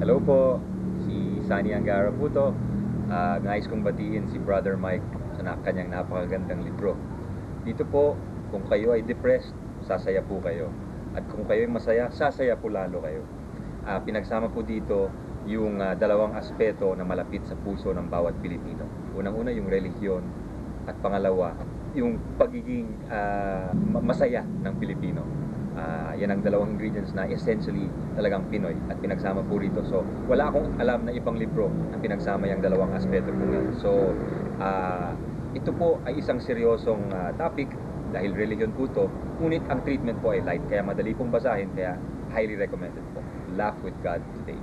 Hello po, si Sunny Angara po to. Nais kong batiin si Brother Mike sa kanyang napakagandang libro. Dito po, kung kayo ay depressed, sasaya po kayo. At kung kayo ay masaya, sasaya po lalo kayo. Pinagsama po dito yung dalawang aspeto na malapit sa puso ng bawat Pilipino. Unang-una yung relihiyon at pangalawa, yung pagiging masaya ng Pilipino. Yan ang dalawang ingredients na essentially talagang Pinoy at pinagsama po rito. So, wala akong alam na ibang libro na pinagsama yung dalawang aspeto po yan. So, ito po ay isang seryosong topic dahil religion po to, ngunit ang treatment po ay light, kaya madali pong basahin, kaya highly recommended po. Laugh with God today.